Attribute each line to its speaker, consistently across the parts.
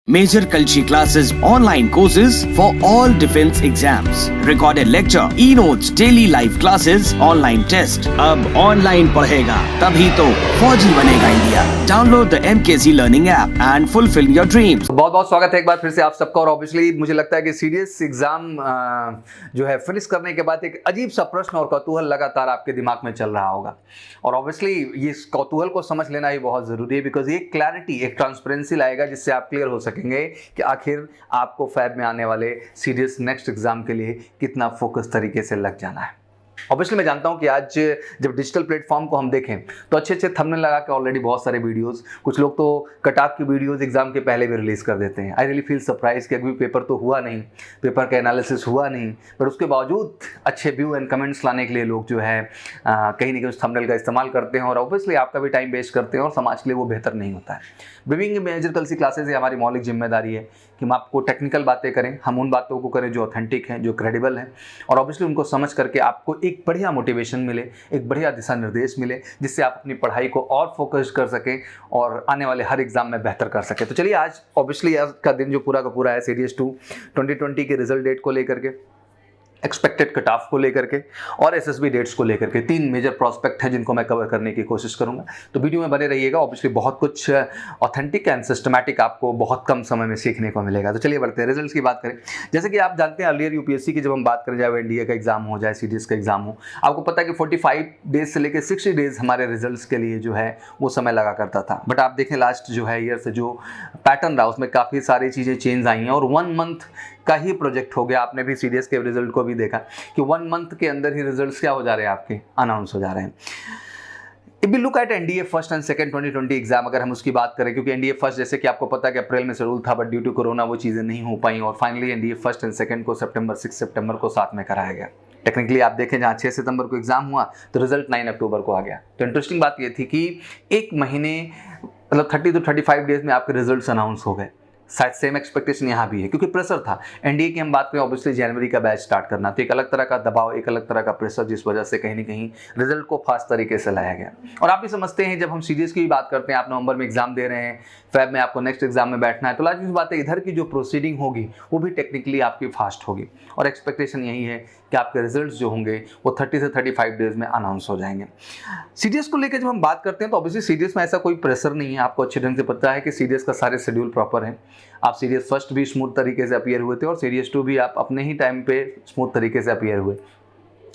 Speaker 1: Major Culture classes, online courses for all defense exams, recorded lecture, e-notes, daily live classes, online test. अब online पढ़ेगा तभी तो फौजी बनेगा India. Download the MKZ Learning app and fulfill your dreams.
Speaker 2: बहुत बहुत स्वागत है एक बार फिर से आप सबका। और ऑब्वियसली मुझे लगता है कि सीरियस एग्जाम जो है फिनिश करने के बाद एक अजीब सा प्रश्न और कौतूहल लगातार आपके दिमाग में चल रहा होगा। और ऑब्वियसली ये कौतूहल को समझ लेना ही बहुत ज़रूरी है, बिकॉज ये क्लैरिटी, एक ट्रांसपेरेंसी लाएगा जिससे आप क्लियर हो सकेंगे कि आखिर आपको फैब में आने वाले सीरियस नेक्स्ट एग्जाम के लिए कितना फोकस तरीके से लग जाना है। ऑब्वियसली मैं जानता हूं कि आज जब डिजिटल प्लेटफॉर्म को हम देखें तो अच्छे अच्छे थंबनेल लगा के ऑलरेडी बहुत सारे वीडियोस, कुछ लोग तो कट ऑफ की वीडियोस एग्जाम के पहले भी रिलीज कर देते हैं। आई रियली फील सरप्राइज कि अभी पेपर तो हुआ नहीं, पेपर का एनालिसिस हुआ नहीं, पर उसके बावजूद अच्छे व्यू एंड कमेंट्स लाने के लिए लोग जो है कहीं ना कहीं उस थंबनेल का इस्तेमाल करते हैं और ऑब्वियसली आपका भी टाइम वेस्ट करते हैं और समाज के लिए वो बेहतर नहीं होता है। ब्रीविंग मेजर कल सी क्लासेस हमारी मौलिक जिम्मेदारी है कि हम आपको टेक्निकल बातें करें, हम उन बातों को करें जो ऑथेंटिक हैं, जो क्रेडिबल हैं, और ऑब्वियसली उनको समझ करके आपको एक बढ़िया मोटिवेशन मिले, एक बढ़िया दिशा निर्देश मिले, जिससे आप अपनी पढ़ाई को और फोकस कर सकें और आने वाले हर एग्जाम में बेहतर कर सकें। तो चलिए आज ऑब्वियसली आज का दिन जो पूरा का पूरा है सीरीज 2 2020 के रिजल्ट डेट को लेकर के, एक्सपेक्टेड कट ऑफ को लेकर के और एसएसबी डेट्स को लेकर के 3 मेजर प्रोस्पेक्ट है जिनको मैं कवर करने की कोशिश करूंगा। तो वीडियो में बने रहिएगा। ऑब्वियसली बहुत कुछ ऑथेंटिक एंड सिस्टमैटिक आपको बहुत कम समय में सीखने को मिलेगा। तो चलिए बढ़ते हैं, रिजल्ट्स की बात करें। जैसे कि आप जानते हैं अर्लियर यूपीएससी की जब हम बात करें, चाहे एनडीए का एग्जाम हो, चाहे सीडीएस का एग्जाम हो, आपको पता है कि 45 डेज से लेकर 60 डेज हमारे रिजल्ट्स के लिए जो है वो समय लगा करता था। बट आप देखें लास्ट जो है ईयर से जो पैटर्न रहा उसमें काफ़ी सारी चीज़ें चेंज आई हैं और 1 मंथ का ही प्रोजेक्ट हो गया। आपने भी सीडीएस के रिजल्ट को भी देखा कि 1 मंथ के अंदर ही रिजल्ट्स क्या हो जा रहे हैं, आपके अनाउंस हो जा रहे हैं। If we look at NDA first and second 2020 exam, अगर हम उसकी बात करें, क्योंकि एनडीए फर्स्ट जैसे कि आपको पता है कि अप्रैल में शेड्यूल था, बट ड्यू टू कोरोना वो चीज़ें नहीं हो पाई और finally NDA first and second को 6 सितंबर को साथ में कराया गया। टेक्निकली आप देखें जहाँ 6 सितंबर को एग्जाम हुआ तो रिजल्ट 9 अक्टूबर को आ गया। तो इंटरेस्टिंग बात ये थी कि एक महीने मतलब 30 to 35 डेज में आपके रिजल्ट अनाउंस हो गए। शायद सेम एक्सपेक्टेशन यहाँ भी है, क्योंकि प्रेशर था। एनडीए की हम बात करें, ऑब्वियसली जनवरी का बैच स्टार्ट करना, तो एक अलग तरह का दबाव, एक अलग तरह का प्रेशर, जिस वजह से कहीं ना कहीं रिजल्ट को फास्ट तरीके से लाया गया। और आप भी समझते हैं जब हम सीरीज की बात करते हैं, आप नवंबर में एग्जाम दे रहे हैं, फैब में आपको नेक्स्ट एग्जाम में बैठना है, तो लाजिमी बात है इधर की जो प्रोसीडिंग होगी वो भी टेक्निकली आपकी फास्ट होगी और एक्सपेक्टेशन यही है कि आपके रिजल्ट्स जो होंगे वो 30 से 35 डेज में अनाउंस हो जाएंगे। सीडीएस को लेकर जब हम बात करते हैं तो ऑब्वियसली सीडीएस में ऐसा कोई प्रेशर नहीं है। आपको अच्छे ढंग से पता है कि सीडीएस का सारे शेड्यूल प्रॉपर है। आप सीडीएस फर्स्ट भी स्मूथ तरीके से अपीयर हुए थे और सीडीएस 2 भी आप अपने ही टाइम पे स्मूथ तरीके से अपीयर हुए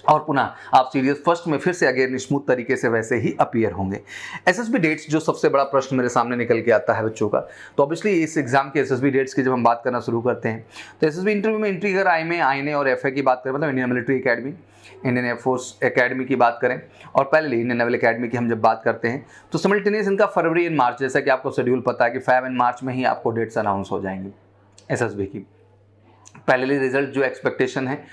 Speaker 2: और पुनः आप सीरीज फर्स्ट में फिर से अगेन स्मूथ तरीके से वैसे ही अपीयर होंगे। एसएसबी डेट्स जो सबसे बड़ा प्रश्न मेरे सामने निकल के आता है बच्चों का, तो ऑब्वियसली इस एग्जाम के एसएसबी डेट्स की जब हम बात करना शुरू करते हैं तो एसएसबी इंटरव्यू में एंट्री अगर आईएमए, आईएनए और एफए की बात करें, मतलब Indian military academy, Indian air force academy की बात करें और पहले इंडियन नेवल एकेडमी की हम जब बात करते हैं तो सिमल्टेनियस इनका फरवरी एंड मार्च, जैसा कि आपको शेड्यूल पता है कि फैब एंड मार्च में ही आपको डेट्स अनाउंस हो जाएंगी एसएसबी की। पहले रिजल्ट जो एक्सपेक्टेशन है,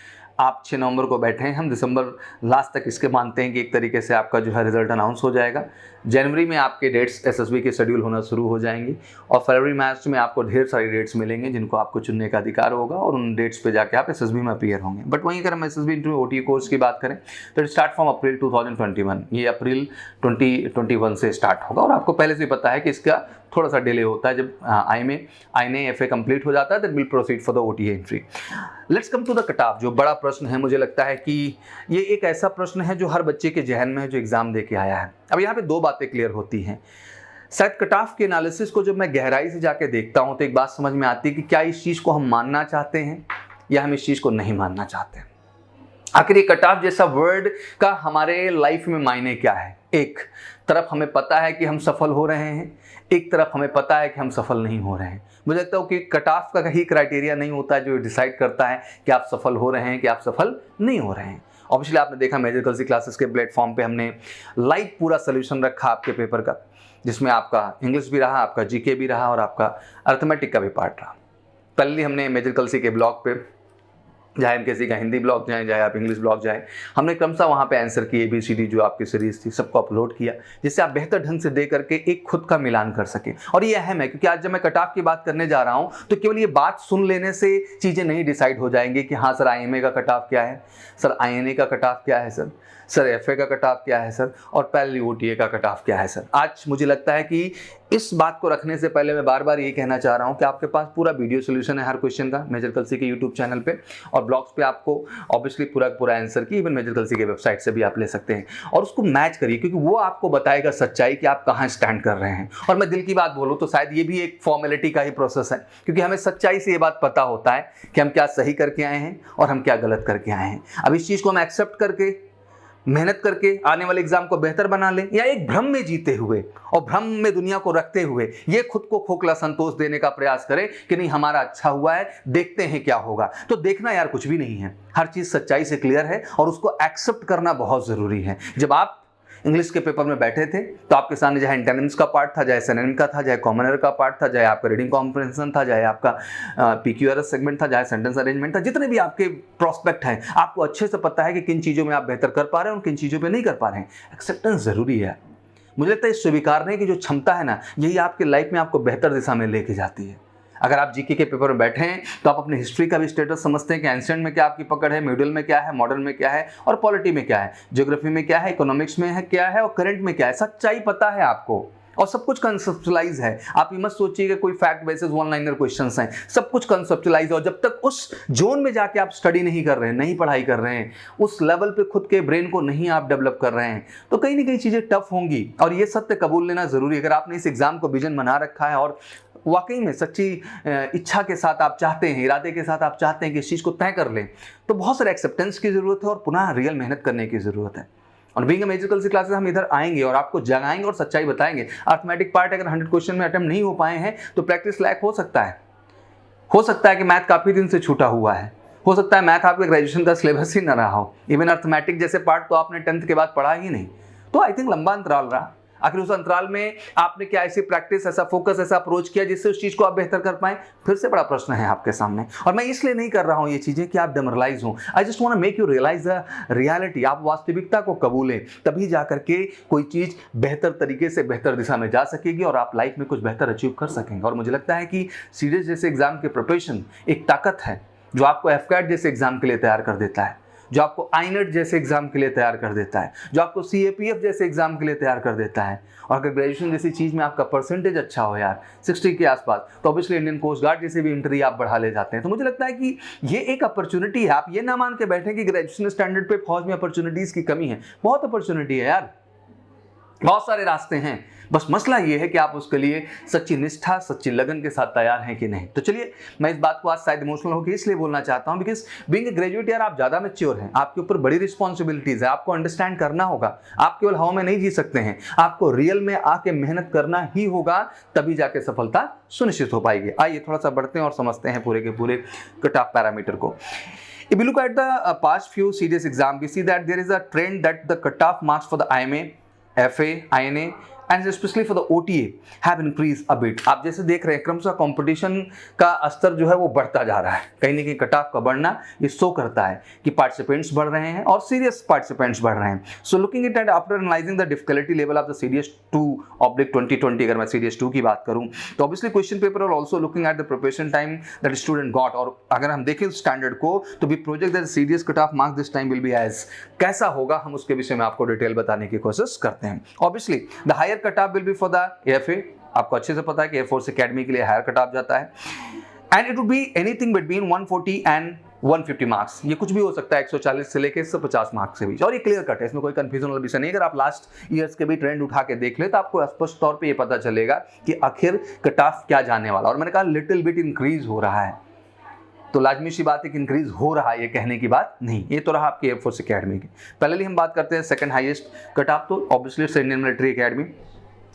Speaker 2: आप 6 नवंबर को बैठे हैं, हम दिसंबर लास्ट तक इसके मानते हैं कि एक तरीके से आपका जो है रिजल्ट अनाउंस हो जाएगा। जनवरी में आपके डेट्स एसएसबी के शेड्यूल होना शुरू हो जाएंगी और फरवरी मार्च में आपको ढेर सारी डेट्स मिलेंगे जिनको आपको चुनने का अधिकार होगा और उन डेट्स पे जाके आप एसएसबी में अपीयर होंगे। बट वहीं अगर हम एसएसबी इंटरव्यू ओटीए कोर्स की बात करें तो स्टार्ट फ्रॉम अप्रैल 2021, ये अप्रैल 2021 से स्टार्ट होगा और आपको पहले से पता है कि इसका थोड़ा सा डिले होता है। जब आईएनए एफए कंप्लीट हो जाता है then will proceed for the OTA entry. Let's come to the cut off, जो बड़ा प्रश्न है। मुझे लगता है कि ये एक ऐसा प्रश्न है जो हर बच्चे के जहन में है जो एग्जाम दे के आया है। अब यहाँ पे 2 बातें क्लियर होती हैं। शायद कट ऑफ के एनालिसिस को जब मैं गहराई से जाके देखता हूँ तो एक बात समझ में आती है कि क्या इस चीज़ को हम मानना चाहते हैं या हम इस चीज़ को नहीं मानना चाहते। आखिर ये कट ऑफ जैसा वर्ड का हमारे लाइफ में मायने क्या है। एक तरफ हमें पता है कि हम सफल हो रहे हैं, एक तरफ हमें पता है कि हम सफल नहीं हो रहे हैं। मुझे लगता है कि कट ऑफ का ही क्राइटेरिया नहीं होता है जो डिसाइड करता है कि आप सफल हो रहे हैं कि आप सफल नहीं हो रहे हैं। ऑब्वियसली आपने देखा मेजर कल सी क्लासेस के प्लेटफॉर्म पे हमने लाइव पूरा सोल्यूशन रखा आपके पेपर का, जिसमें आपका इंग्लिश भी रहा, आपका जीके भी रहा और आपका अर्थमेटिक का भी पार्ट रहा। पहले हमने मेजर कल सी के ब्लॉग पे, चाहे एमकेसी का हिंदी ब्लॉग जाए, चाहे आप इंग्लिश ब्लॉग जाए, हमने क्रमशः वहाँ पे आंसर की ABCD जो आपकी सीरीज थी सबको अपलोड किया, जिससे आप बेहतर ढंग से दे करके एक खुद का मिलान कर सके। और ये अहम है क्योंकि आज जब मैं कट ऑफ की बात करने जा रहा हूँ तो केवल ये बात सुन लेने से चीज़ें नहीं डिसाइड हो जाएंगी कि हाँ सर आईएमए का कट ऑफ क्या है, सर आईएनए का कट ऑफ क्या है, सर एफए का कट ऑफ क्या है सर, और पहले ओटीए का कट ऑफ क्या है सर। आज मुझे लगता है कि इस बात को रखने से पहले मैं बार बार ये कहना चाह रहा हूँ कि आपके पास पूरा वीडियो सोल्यूशन है हर क्वेश्चन का मेजर कलसी के यूट्यूब चैनल पे, और ब्लॉग्स पे आपको ऑब्वियसली पूरा आंसर की इवन मेजर कलसी के वेबसाइट से भी आप ले सकते हैं, और उसको मैच करिए क्योंकि वो आपको बताएगा सच्चाई कि आप कहाँ स्टैंड कर रहे हैं। और मैं दिल की बात बोलूँ तो शायद ये भी एक फॉर्मेलिटी का ही प्रोसेस है, क्योंकि हमें सच्चाई से ये बात पता होता है कि हम क्या सही करके आए हैं और हम क्या गलत करके आए हैं। अब इस चीज़ को हम एक्सेप्ट करके मेहनत करके आने वाले एग्जाम को बेहतर बना लें, या एक भ्रम में जीते हुए और भ्रम में दुनिया को रखते हुए ये खुद को खोखला संतोष देने का प्रयास करें कि नहीं हमारा अच्छा हुआ है, देखते हैं क्या होगा। तो देखना यार कुछ भी नहीं है, हर चीज़ सच्चाई से क्लियर है और उसको एक्सेप्ट करना बहुत ज़रूरी है। जब आप इंग्लिश के पेपर में बैठे थे तो आपके सामने चाहे एंटोनिम्स का पार्ट था, चाहे सिनोनिम का था, चाहे कॉमन एरर का पार्ट था, चाहे आपका रीडिंग कॉम्प्रिहेंशन था, चाहे आपका पीक्यूआरएस सेगमेंट था, चाहे सेंटेंस अरेंजमेंट था, जितने भी आपके प्रोस्पेक्ट हैं आपको अच्छे से पता है कि किन चीज़ों में आप बेहतर कर पा रहे हैं और किन चीज़ों में नहीं कर पा रहे हैं। एक्सेप्टेंस ज़रूरी है। मुझे लगता है स्वीकारने की जो क्षमता है ना, यही आपके लाइफ में आपको बेहतर दिशा में लेके जाती है। अगर आप जीके के पेपर में बैठे हैं तो आप अपने हिस्ट्री का भी स्टेटस समझते हैं कि एंशिएंट में क्या आपकी पकड़ है, मिडिल में क्या है, मॉडर्न में क्या है, और पॉलिटी में क्या है, ज्योग्राफी में क्या है, इकोनॉमिक्स में है क्या है, और करंट में क्या है। सच्चाई पता है आपको और सब कुछ कंसेप्चुअलाइज है। आप ये मत सोचिए कि कोई fact basis one liner questions हैं, सब कुछ कंसेप्चुअलाइज है। और जब तक उस जोन में जाके आप स्टडी नहीं कर रहे हैं, नहीं पढ़ाई कर रहे हैं, उस लेवल पे खुद के ब्रेन को नहीं आप डेवलप कर रहे हैं, तो कहीं ना कहीं चीज़ें टफ होंगी। और ये सत्य कबूल लेना ज़रूरी है। अगर आपने इस एग्जाम को विजन बना रखा है और वाकई में सच्ची इच्छा के साथ आप चाहते हैं, इरादे के साथ आप चाहते हैं कि इस चीज़ को तय कर लें, तो बहुत सारे एक्सेप्टेंस की ज़रूरत है और पुनः रियल मेहनत करने की ज़रूरत है। और being a major Kalsi classes हम इधर आएंगे और आपको जगाएंगे और सच्चाई बताएंगे। अर्थमेटिक पार्ट अगर 100 क्वेश्चन में अटेम्प्ट नहीं हो पाए हैं तो प्रैक्टिस लायक हो सकता है कि मैथ काफ़ी दिन से छूटा हुआ है, हो सकता है मैथ आपके ग्रेजुएशन का सिलेबस ही ना रहा हो, इवन अर्थमेटिक जैसे पार्ट तो आपने 10th के बाद पढ़ा ही नहीं। तो आई थिंक लंबा अंतराल रहा। आखिर उस अंतराल में आपने क्या ऐसी प्रैक्टिस, ऐसा फोकस, ऐसा अप्रोच किया जिससे उस चीज़ को आप बेहतर कर पाएं, फिर से बड़ा प्रश्न है आपके सामने। और मैं इसलिए नहीं कर रहा हूं ये चीज़ें कि आप डेमोरलाइज हों। I just want to make you realise the reality. आप वास्तविकता को कबूलें, तभी जाकर के कोई चीज़ बेहतर तरीके से बेहतर दिशा में जा सकेगी और आप लाइफ में कुछ बेहतर अचीव कर सकेंगे। और मुझे लगता है कि सीडीएस जैसे एग्जाम के प्रिपरेशन एक ताकत है जो आपको एफकैट जैसे एग्जाम के लिए तैयार कर देता है, जो आपको आईनेट जैसे एग्जाम के लिए तैयार कर देता है, जो आपको सीएपीएफ जैसे एग्जाम के लिए तैयार कर देता है। और अगर ग्रेजुएशन जैसी चीज़ में आपका परसेंटेज अच्छा हो यार 60 के आसपास, तो ऑब्वियसली इंडियन कोस्ट गार्ड जैसे भी इंटरव्यू आप बढ़ा ले जाते हैं। तो मुझे लगता है कि ये एक अपॉर्चुनिटी है। आप ये ना मान के बैठें कि ग्रेजुएशन स्टैंडर्ड पे फौज में अपॉर्चुनिटीज़ की कमी है। बहुत अपॉर्चुनिटी है यार, बहुत सारे रास्ते हैं। बस मसला ये है कि आप उसके लिए सच्ची निष्ठा, सच्ची लगन के साथ तैयार हैं कि नहीं। तो चलिए, मैं इस बात को आज शायद इमोशनल होकर इसलिए बोलना चाहता हूँ बिकॉज बीइंग ए ग्रेजुएट यार आप ज़्यादा मैच्योर हैं, आपके ऊपर बड़ी रिस्पॉन्सिबिलिटीज़ है, आपको अंडरस्टैंड करना होगा। आप केवल हवा में नहीं जी सकते हैं, आपको रियल में आके मेहनत करना ही होगा, तभी जाके सफलता सुनिश्चित हो पाएगी। आइए थोड़ा सा बढ़ते हैं और समझते हैं पूरे के पूरे कट ऑफ पैरामीटर को। If you look at the past few serious exams, we see that there is a trend that the cutoff marks for the IMA, FA, INA and especially for the OTA have increased a bit। आप जैसे देख रहे हैं क्रमशः competition का स्तर जो है वो बढ़ता जा रहा है। कहीं ना कहीं कटऑफ का बढ़ना ये शो करता है कि पार्टिसिपेंट्स बढ़ रहे हैं और सीरियस पार्टिसिपेंट्स बढ़ रहे हैं। So looking it at after analysing the difficulty level of the CDS 2/2020, अगर मैं सीडीएस 2 की बात करूं तो ऑब्वियसली क्वेश्चन पेपर और also looking at the preparation time that student got. और अगर हम देखें स्टैंडर्ड को तो भी project that CDS cutoff marks this time will be as कैसा होगा, हम उसके विषय में आपको डिटेल बताने की कोशिश करते हैं। Obviously the higher cutoff will be for the AFA. आपको अच्छे से पता है कि एयरफोर्स एकेडमी के लिए हायर कटऑफ जाता है and it would be anything between 140 and 150 marks. ये कुछ भी हो सकता है 140 से लेकर 150 मार्क्स के बीच, और ये क्लियर कट है, इसमें कोई कंफ्यूजन वाला विषय नहीं। अगर आप लास्ट ईयर्स के भी ट्रेंड उठा के देख ले तो आपको स्पष्ट तौर पे ये पता चलेगा कि आखिर कट ऑफ क्या जाने वाला। और मैंने कहा लिटिल बिट इंक्रीज हो रहा है, तो लाजमी सी बात है कि इंक्रीज हो रहा है, ये कहने की बात नहीं। ये तो रहा आपकी एयरफोर्स एकेडमी की। पहले हम बात करते हैं सेकंड हाईएस्ट कट ऑफ, तो obviously Indian military academy.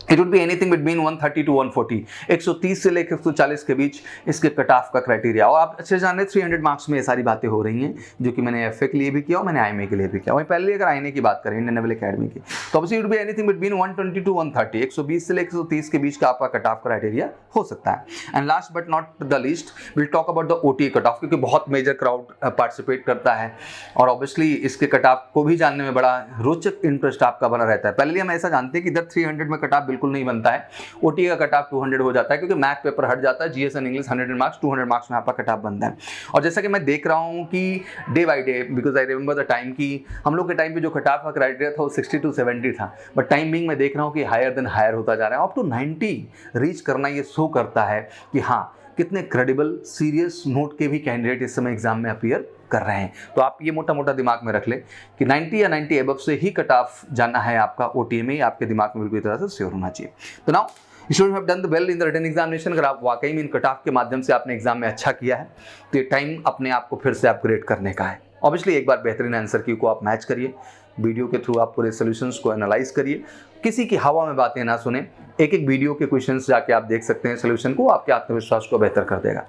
Speaker 2: It would be anything between 130 to 140, 130 से लेकर 140 के बीच इसके कट ऑफ का क्राइटेरिया। और आप अच्छे जान रहे 300 मार्क्स में ये सारी बातें हो रही हैं, जो कि मैंने एफए के लिए भी किया और मैंने आईएमए के लिए भी किया। वहीं पहले अगर आईएनए की बात करें इंडियन नेवल एकेडमी की, तो obviously it would be anything between 120 to 130, 120 से लेकर 130 के बीच का आपका कट ऑफ क्राइटेरिया हो सकता है। And last but not the least will talk about the OTA cut off, क्योंकि बहुत मेजर क्राउड पार्टिसिपेट करता है और ऑब्वियसली इसके कट ऑफ को भी जानने में बड़ा रोचक इंटरेस्ट आपका बना रहता है। पहले हम ऐसा जानते हैं कि इधर 300 में कट ऑफ बिल्कुल नहीं बनता है। ओटीए का कट ऑफ 200 हो जाता है क्योंकि मैथ पेपर हट जाता है, GS and English 100 marks, 200 marks में आपका कट ऑफ बनता है। और जैसा कि मैं देख रहा हूँ कि day by day, because I remember the time कि हम लोग के टाइम पे जो कट ऑफ का क्राइटेरिया था वो 60 to 70 था, बट टाइम बिंग मैं देख रहा हूँ कि हायर देन हायर होता जा रहा है। अप टू 90 रीच करना ये शो करता है कि हाँ कितने क्रेडिबल सीरियस नोट के भी कैंडिडेट इस समय एग्जाम में अपीयर कर रहे हैं। तो आप ये मोटा मोटा दिमाग में रख लें कि 90 या 90 एबव से ही कट ऑफ जाना है आपका ओटीए में, आपके दिमाग में बिल्कुल तरह से श्योर होना चाहिए। तो now you should have done the well in the written examination. अगर आप वाकई में इन कट ऑफ के माध्यम से आपने एग्जाम में अच्छा किया है तो ये टाइम अपने आप को फिर से अपग्रेड करने का है। ऑब्वियसली एक बार बेहतरीन आंसर की को आप मैच करिए, वीडियो के थ्रू आप पूरे सॉल्यूशंस को एनालाइज करिए, किसी की हवा में बातें ना सुने, एक एक वीडियो के क्वेश्चंस जाके आप देख सकते हैं सॉल्यूशन को, आपके आत्मविश्वास को बेहतर कर देगा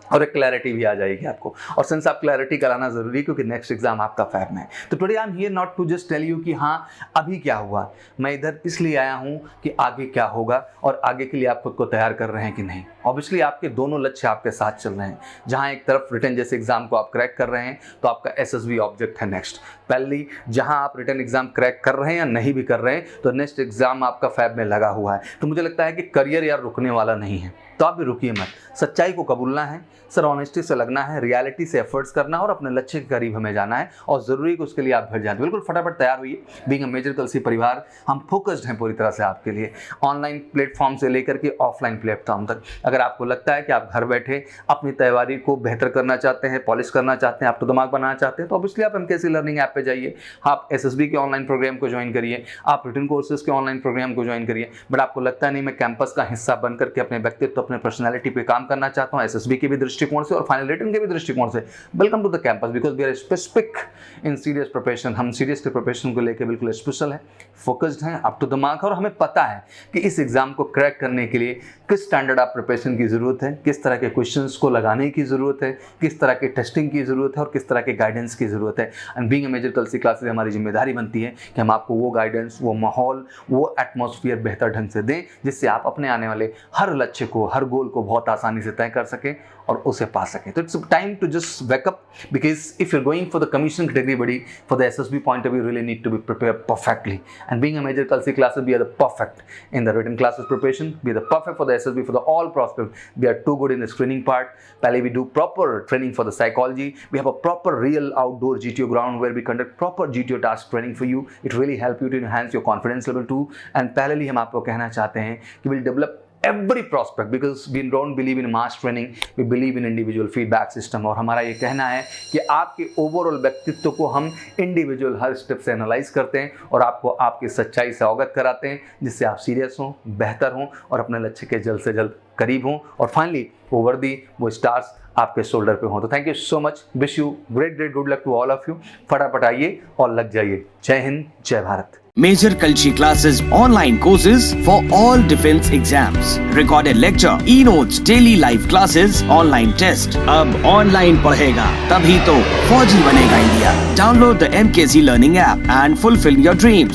Speaker 2: और एक क्लैरिटी भी आ जाएगी आपको। और सिंस आप क्लैरिटी कराना जरूरी है क्योंकि नेक्स्ट एग्जाम आपका फैब में है। तो today I am here not to just tell you कि हाँ अभी क्या हुआ, मैं इधर इसलिए आया हूँ कि आगे क्या होगा और आगे के लिए आप खुद को तैयार कर रहे हैं कि नहीं। ऑब्वियसली आपके दोनों लक्ष्य आपके साथ चल रहे हैं। जहाँ एक तरफ रिटन जैसे एग्जाम को आप क्रैक कर रहे हैं तो आपका एसएसबी ऑब्जेक्ट है नेक्स्ट। पहली जहाँ आप रिटन एग्जाम क्रैक कर रहे हैं या नहीं भी कर रहे हैं तो नेक्स्ट एग्जाम आपका फैब में लगा हुआ है। तो मुझे लगता है कि करियर यार रुकने वाला नहीं है, तो आप भी रुकिए मत, सच्चाई को कबूलना है, सर ऑनेस्टी से लगना है, रियलिटी से एफर्ट्स करना है और अपने लक्ष्य के करीब हमें जाना है और ज़रूरी है कि उसके लिए आप भर जाए। बिल्कुल फटाफट तैयार हुई। बीइंग अ मेजर कलसी परिवार हम फोकस्ड हैं पूरी तरह से आपके लिए, ऑनलाइन प्लेटफॉर्म से लेकर के ऑफलाइन प्लेटफॉर्म तक। अगर आपको लगता है कि आप घर बैठे अपनी तैयारी को बेहतर करना चाहते हैं, पॉलिश करना चाहते हैं, आप तो दिमाग बनाना चाहते हैं, तो ऑब्वियसली आप एमकेसी लर्निंग ऐप पे जाइए, आप एसएसबी के ऑनलाइन प्रोग्राम को ज्वाइन करिए, आप रिटन कोर्सेज के ऑनलाइन प्रोग्राम को ज्वाइन करिए। बट आपको लगता नहीं मैं कैंपस का हिस्सा बन करके अपने व्यक्तित्व, अपने पर्सनैलिटी पे काम करना चाहता हूँ एसएसबी के भी दृष्टिकोण से और फाइनल रिटन के भी दृष्टिकोण से, welcome to the campus because we are specific in serious preparation. हम सीरियसली प्रिपरेशन को लेकर बिल्कुल स्पेशल है, फोकस्ड हैं, अप टू द मार्क, और हमें पता है कि इस एग्जाम को क्रैक करने के लिए किस स्टैंडर्ड ऑफ प्रिपरेशन की जरूरत है, किस तरह के क्वेश्चंस को लगाने की जरूरत है, किस तरह की टेस्टिंग की जरूरत है और किस तरह के गाइडेंस की जरूरत है। And being a major Kalsi classes हमारी जिम्मेदारी बनती है कि हम आपको वो गाइडेंस, वो माहौल, वो एटमॉस्फेयर बेहतर ढंग से दें जिससे आप अपने आने वाले हर लक्ष्य को, हर गोल को बहुत आसानी से तय कर सकें और उसे पा सकें। तो it's time to just wake up because if you're going for the commission category buddy, for the SSB point of view, you really need to be prepared perfectly. And being a major Kalsi classes, we are the perfect in the written classes preparation. We are the perfect for the SSB, for the all prospect. We are too good in the screening part. Pale we do proper training for the psychology. We have a proper real outdoor GTO ground where we conduct proper GTO task training for you. It really help you to enhance your confidence level too. And parallelly हम आपको कहना चाहते हैं कि we'll develop every prospect because we don't believe in mass training, we believe in individual feedback system। और हमारा ये कहना है कि आपके ओवरऑल व्यक्तित्व को हम इंडिविजुअल हर स्टेप से एनालाइज करते हैं और आपको आपकी सच्चाई से अवगत कराते हैं जिससे आप सीरियस हों, बेहतर हों और अपने लक्ष्य के जल्द से जल्द करीब हों और फाइनली वो वर्दी, वो स्टार्स आपके शोल्डर पे हों। तो thank you so much, wish you great good luck to all of you. फटाफट आइए और लग जाइए। जय हिंद, जय Bharat.
Speaker 1: Major Kalshi classes, online courses for all defense exams, recorded lecture, e-notes, daily live classes, online test। अब online पढ़ेगा तभी तो फौजी बनेगा India. Download the MKC Learning app and fulfill your dreams।